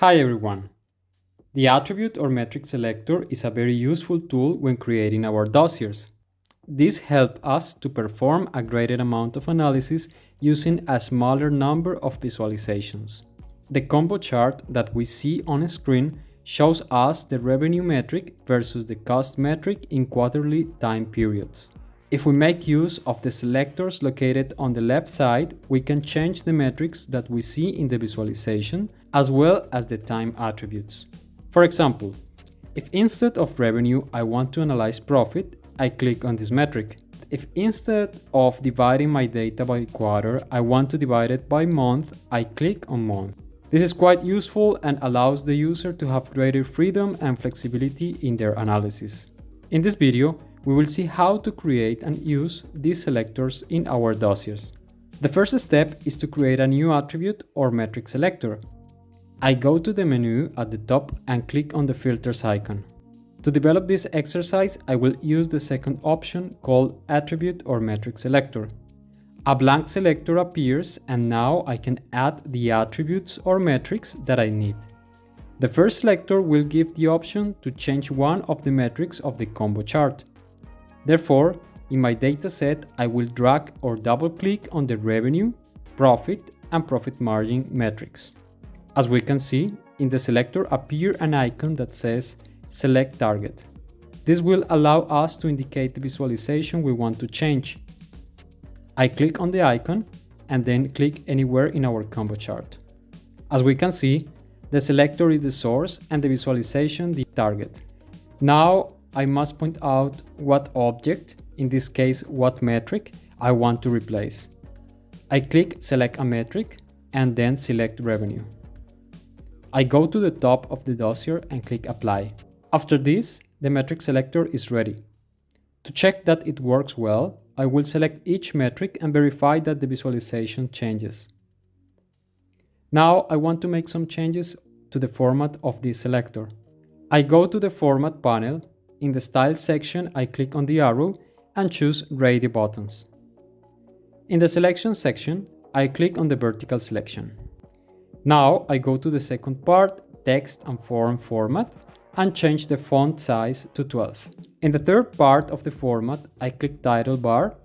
Hi everyone! The Attribute or Metric Selector is a very useful tool when creating our dossiers. This helps us to perform a greater amount of analysis using a smaller number of visualizations. The combo chart that we see on screen shows us the revenue metric versus the cost metric in quarterly time periods. If we make use of the selectors located on the left side, we can change the metrics that we see in the visualization, as well as the time attributes. For example, if instead of revenue I want to analyze profit, I click on this metric. If instead of dividing my data by quarter, I want to divide it by month, I click on month. This is quite useful and allows the user to have greater freedom and flexibility in their analysis. In this video, we will see how to create and use these selectors in our dossiers. The first step is to create a new attribute or metric selector. I go to the menu at the top and click on the filters icon. To develop this exercise, I will use the second option called Attribute or Metric Selector. A blank selector appears and now I can add the attributes or metrics that I need. The first selector will give the option to change one of the metrics of the combo chart. Therefore, in my dataset, I will drag or double-click on the revenue, profit, and profit margin metrics. As we can see, in the selector appears an icon that says Select Target. This will allow us to indicate the visualization we want to change. I click on the icon and then click anywhere in our combo chart. As we can see, the selector is the source and the visualization the target. Now, I must point out what object, in this case what metric, I want to replace. I click Select a metric and then select Revenue. I go to the top of the dossier and click Apply. After this, the metric selector is ready. To check that it works well, I will select each metric and verify that the visualization changes. Now I want to make some changes to the format of this selector. I go to the Format panel. In the Style section, I click on the arrow and choose Radio Buttons. In the Selection section, I click on the vertical selection. Now I go to the second part, Text and Form format, and change the font size to 12. In the third part of the format, I click Title Bar,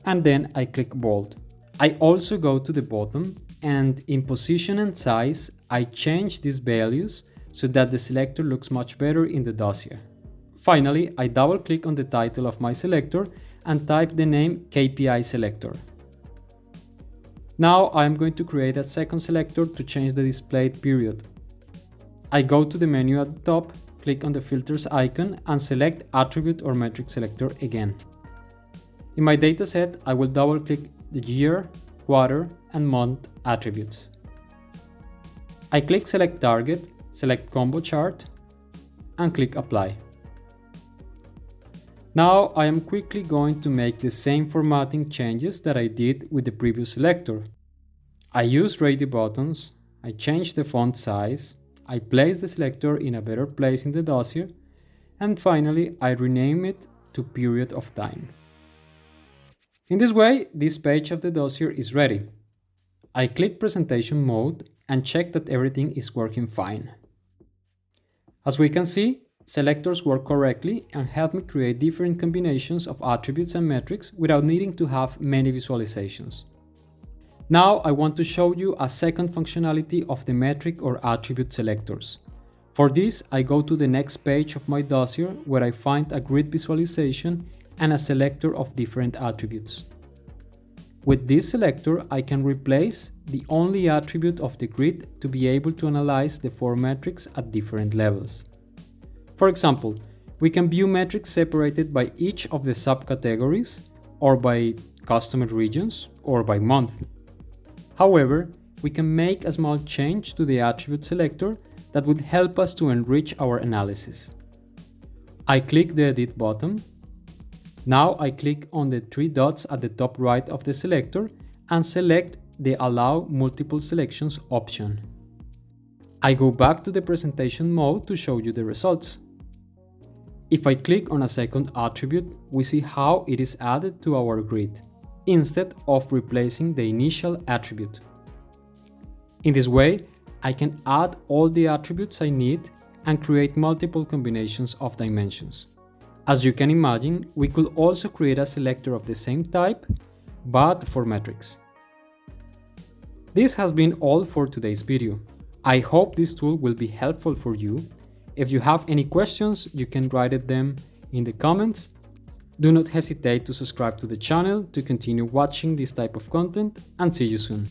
and then I click Bold. I also go to the bottom, and in Position and Size, I change these values so that the selector looks much better in the dossier. Finally, I double-click on the title of my selector and type the name KPI Selector. Now I am going to create a second selector to change the displayed period. I go to the menu at the top, click on the filters icon and select Attribute or Metric Selector again. In my dataset, I will double-click the year, quarter, and month attributes. I click Select Target, select Combo Chart, and click Apply. Now I am quickly going to make the same formatting changes that I did with the previous selector. I use Radio Buttons, I change the font size, I place the selector in a better place in the dossier, and finally I rename it to Period of Time. In this way, this page of the dossier is ready. I click Presentation Mode and check that everything is working fine. As we can see, selectors work correctly and help me create different combinations of attributes and metrics without needing to have many visualizations. Now I want to show you a second functionality of the metric or attribute selectors. For this, I go to the next page of my dossier where I find a grid visualization and a selector of different attributes. With this selector, I can replace the only attribute of the grid to be able to analyze the 4 metrics at different levels. For example, we can view metrics separated by each of the subcategories, or by customer regions, or by month. However, we can make a small change to the attribute selector that would help us to enrich our analysis. I click the Edit button. Now I click on the 3 dots at the top right of the selector and select the Allow Multiple Selections option. I go back to the presentation mode to show you the results. If I click on a second attribute, we see how it is added to our grid, instead of replacing the initial attribute. In this way, I can add all the attributes I need and create multiple combinations of dimensions. As you can imagine, we could also create a selector of the same type, but for metrics. This has been all for today's video. I hope this tool will be helpful for you. If you have any questions, you can write them in the comments. Do not hesitate to subscribe to the channel to continue watching this type of content, and see you soon.